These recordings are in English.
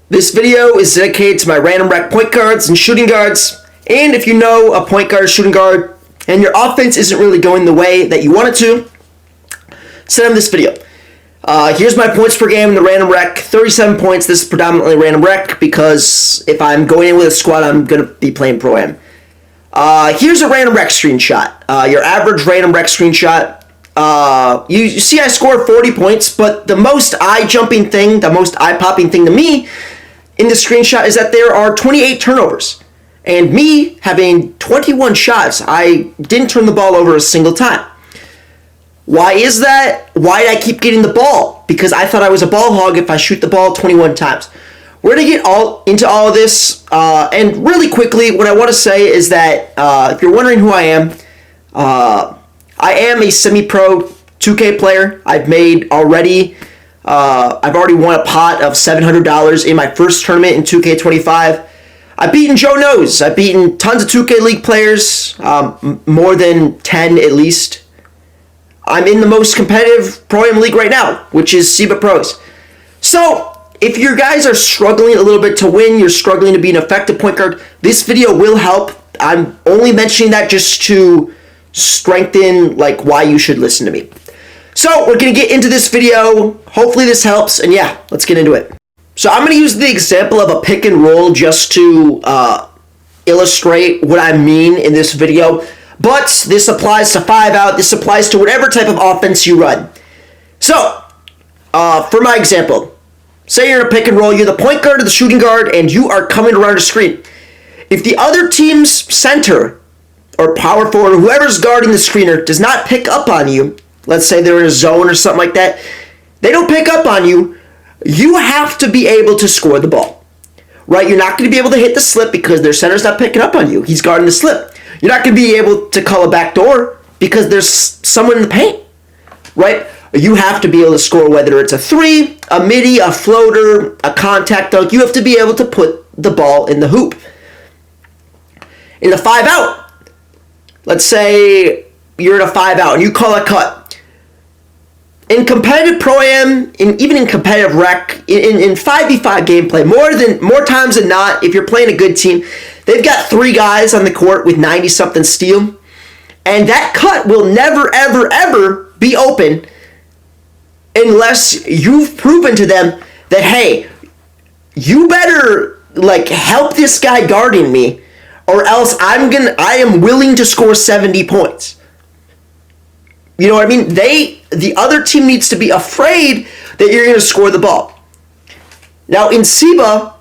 This video is dedicated to my random rec point guards and shooting guards. And if you know a point guard or shooting guard and your offense isn't really going the way that you want it to, send them this video. Here's my points per game in the random rec. 37 points. This is predominantly random rec because if I'm going in with a squad, I'm going to be playing Pro-Am. Here's a random rec screenshot. Your average random rec screenshot. You see I scored 40 points, but the most eye-jumping thing, the most eye-popping thing to me in the screenshot is that there are 28 turnovers. And me having 21 shots, I didn't turn the ball over a single time. Why is that? Why did I keep getting the ball? Because I thought I was a ball hog if I shoot the ball 21 times. We're going to get into all of this. And really quickly, what I want to say is that if you're wondering who I am a semi-pro 2K player. I've already won a pot of $700 in my first tournament in 2K25. I've beaten Joe Knows. I've beaten tons of 2K League players, more than 10 at least. I'm in the most competitive Pro-Am league right now, which is SEBA Pros. So, if you guys are struggling a little bit to win, you're struggling to be an effective point guard, this video will help. I'm only mentioning that just to strengthen why you should listen to me. So, we're going to get into this video. Hopefully this helps, and yeah, let's get into it. So, I'm going to use the example of a pick and roll just to illustrate what I mean in this video. But this applies to 5-out. This applies to whatever type of offense you run. So, for my example, say you're in a pick and roll, you're the point guard or the shooting guard, and you are coming around a screen. If the other team's center or power forward or whoever's guarding the screener does not pick up on you, let's say they're in a zone or something like that, they don't pick up on you, you have to be able to score the ball. Right? You're not going to be able to hit the slip because their center's not picking up on you. He's guarding the slip. You're not going to be able to call a back door because there's someone in the paint, right? You have to be able to score whether it's a three, a midi, a floater, a contact dunk. You have to be able to put the ball in the hoop. In the 5-out, let's say you're in a 5-out and you call a cut. In competitive Pro-Am, even in competitive rec, in 5v5 gameplay, more times than not, if you're playing a good team, they've got 3 guys on the court with 90-something steal, and that cut will never, ever, ever be open unless you've proven to them that, hey, you better help this guy guarding me, or else I am willing to score 70 points. You know what I mean? The other team needs to be afraid that you're going to score the ball. Now, in SEBA,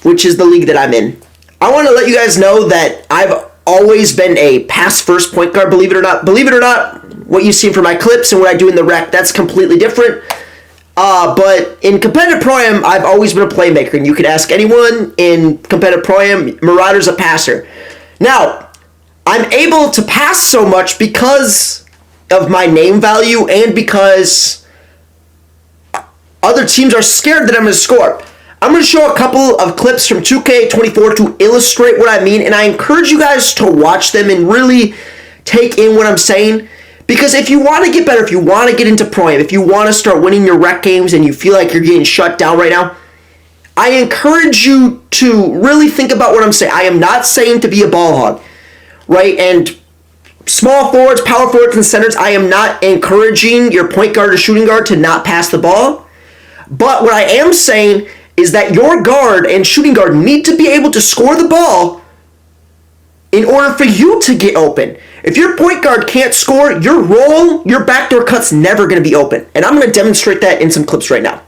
which is the league that I'm in, I want to let you guys know that I've always been a pass-first point guard, believe it or not. Believe it or not, what you've seen from my clips and what I do in the rec, that's completely different. But in competitive Pro-Am, I've always been a playmaker, and you could ask anyone in competitive Pro-Am, Marauder's a passer. Now, I'm able to pass so much because of my name value and because other teams are scared that I'm going to score. I'm going to show a couple of clips from 2K24 to illustrate what I mean, and I encourage you guys to watch them and really take in what I'm saying, because if you want to get better, if you want to get into Pro-Am, if you want to start winning your rec games and you feel like you're getting shut down right now, I encourage you to really think about what I'm saying. I am not saying to be a ball hog, right? And small forwards, power forwards, and centers, I am not encouraging your point guard or shooting guard to not pass the ball. But what I am saying is that your guard and shooting guard need to be able to score the ball in order for you to get open. If your point guard can't score, your roll, your backdoor cut's never going to be open. And I'm going to demonstrate that in some clips right now.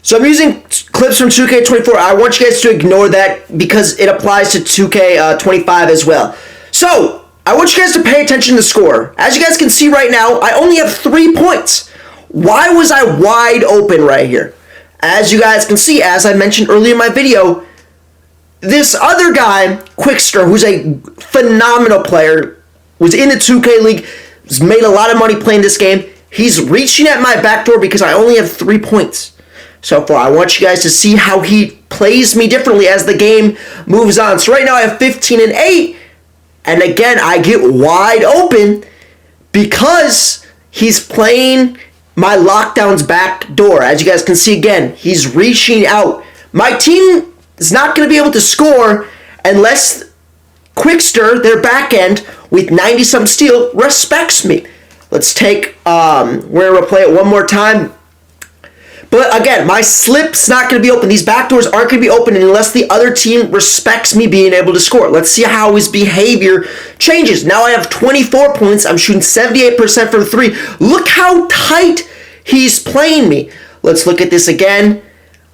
So I'm using clips from 2K24. I want you guys to ignore that because it applies to 2K25 as well. So I want you guys to pay attention to the score. As you guys can see right now, I only have 3 points. Why was I wide open right here? As you guys can see, as I mentioned earlier in my video, this other guy, Quickster, who's a phenomenal player, was in the 2K League, has made a lot of money playing this game. He's reaching at my backdoor because I only have 3 points so far. I want you guys to see how he plays me differently as the game moves on. So right now I have 15 and 8. And again, I get wide open because he's playing my lockdown's back door. As you guys can see again, he's reaching out My team is not going to be able to score unless Quickster, their back end, with 90-something steal, respects me. Let's take, we're going to play it one more time. But again, my slip's not going to be open. These backdoors aren't going to be open unless the other team respects me being able to score. Let's see how his behavior changes. Now I have 24 points. I'm shooting 78% from 3. Look how tight he's playing me. Let's look at this again.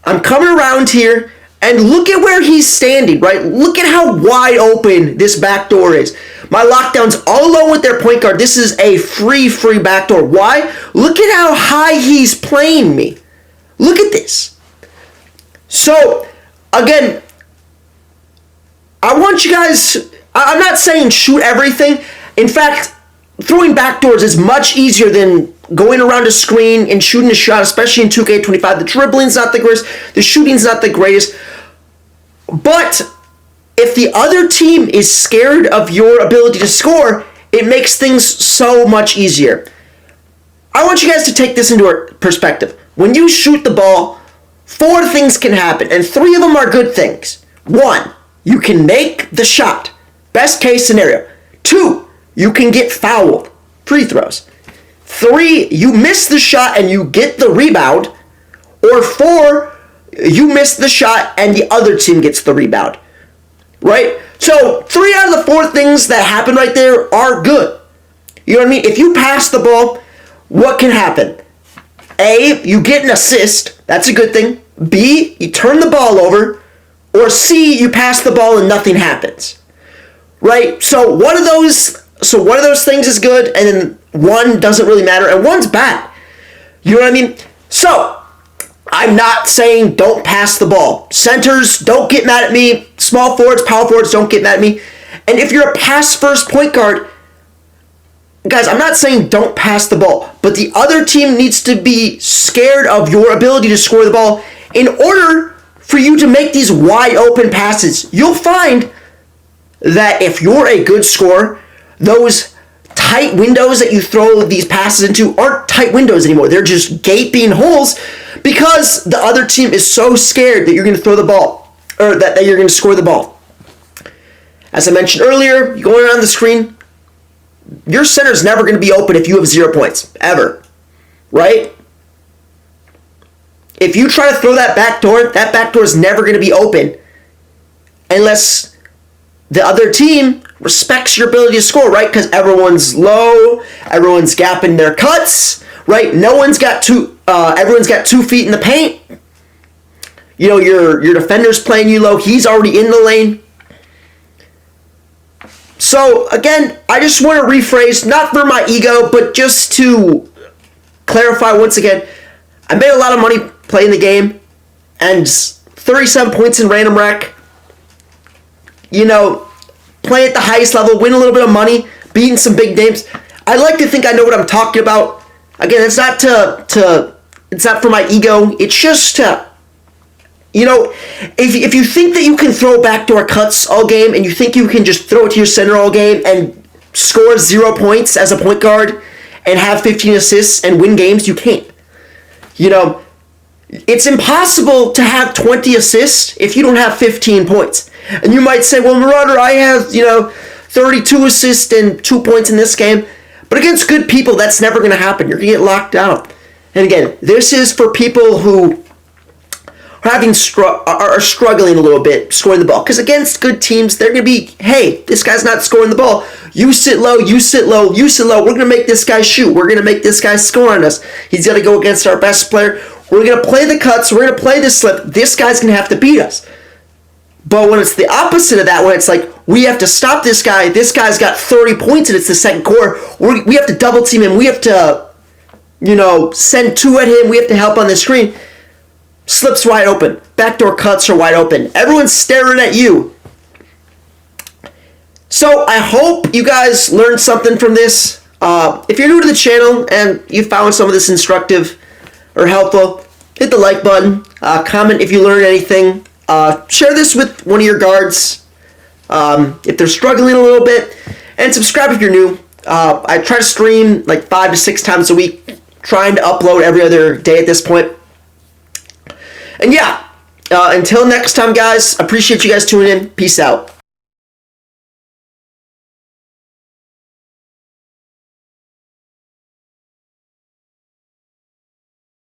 I'm coming around here, and look at where he's standing, right? Look at how wide open this backdoor is. My lockdown's all alone with their point guard. This is a free backdoor. Why? Look at how high he's playing me. Look at this. So, again, I want you guys, I'm not saying shoot everything. In fact, throwing backdoors is much easier than going around a screen and shooting a shot, especially in 2K25. The dribbling's not the greatest. The shooting's not the greatest. But if the other team is scared of your ability to score, it makes things so much easier. I want you guys to take this into perspective. When you shoot the ball, 4 things can happen, and 3 of them are good things. 1, you can make the shot. Best case scenario. 2, you can get fouled. Free throws. 3, you miss the shot and you get the rebound. Or 4, you miss the shot and the other team gets the rebound. Right? So, 3 out of the 4 things that happen right there are good. You know what I mean? If you pass the ball, what can happen? A, you get an assist. That's a good thing. B, you turn the ball over. Or C, you pass the ball and nothing happens. Right? So one of those things is good, and then one doesn't really matter, and one's bad. You know what I mean? So, I'm not saying don't pass the ball. Centers, don't get mad at me. Small forwards, power forwards, don't get mad at me. And if you're a pass-first point guard, guys, I'm not saying don't pass the ball, but the other team needs to be scared of your ability to score the ball in order for you to make these wide open passes. You'll find that if you're a good scorer, those tight windows that you throw these passes into aren't tight windows anymore. They're just gaping holes because the other team is so scared that you're going to throw the ball, or that you're going to score the ball. As I mentioned earlier, going around the screen, your center is never going to be open if you have 0 points, ever, right? If you try to throw that back door is never going to be open unless the other team respects your ability to score, right? Because everyone's low, everyone's gapping their cuts, right? Everyone's got 2 feet in the paint. You know, your defender's playing you low. He's already in the lane. So, again, I just want to rephrase, not for my ego, but just to clarify once again, I made a lot of money playing the game, and 37 points in Random Rec. You know, play at the highest level, win a little bit of money, beating some big names. I like to think I know what I'm talking about. Again, it's not it's not for my ego. It's just to, you know, if you think that you can throw backdoor cuts all game and you think you can just throw it to your center all game and score 0 points as a point guard and have 15 assists and win games, you can't. You know, it's impossible to have 20 assists if you don't have 15 points. And you might say, well, Marauder, I have, 32 assists and 2 points in this game. But against good people, that's never going to happen. You're going to get locked out. And again, this is for people who are struggling a little bit scoring the ball. Because against good teams, they're going to be, hey, this guy's not scoring the ball. You sit low, you sit low, you sit low. We're going to make this guy shoot. We're going to make this guy score on us. He's going to go against our best player. We're going to play the cuts. We're going to play the slip. This guy's going to have to beat us. But when it's the opposite of that, when it's like, we have to stop this guy's got 30 points and it's the second quarter, we have to double team him, we have to, send 2 at him, we have to help on the screen. Slips wide open. Backdoor cuts are wide open. Everyone's staring at you. So I hope you guys learned something from this. If you're new to the channel and you found some of this instructive or helpful, hit the like button. Comment if you learned anything. Share this with one of your guards if they're struggling a little bit. And subscribe if you're new. I try to stream like 5 to 6 times a week. Trying to upload every other day at this point. And yeah, Until next time, guys, appreciate you guys tuning in. Peace out.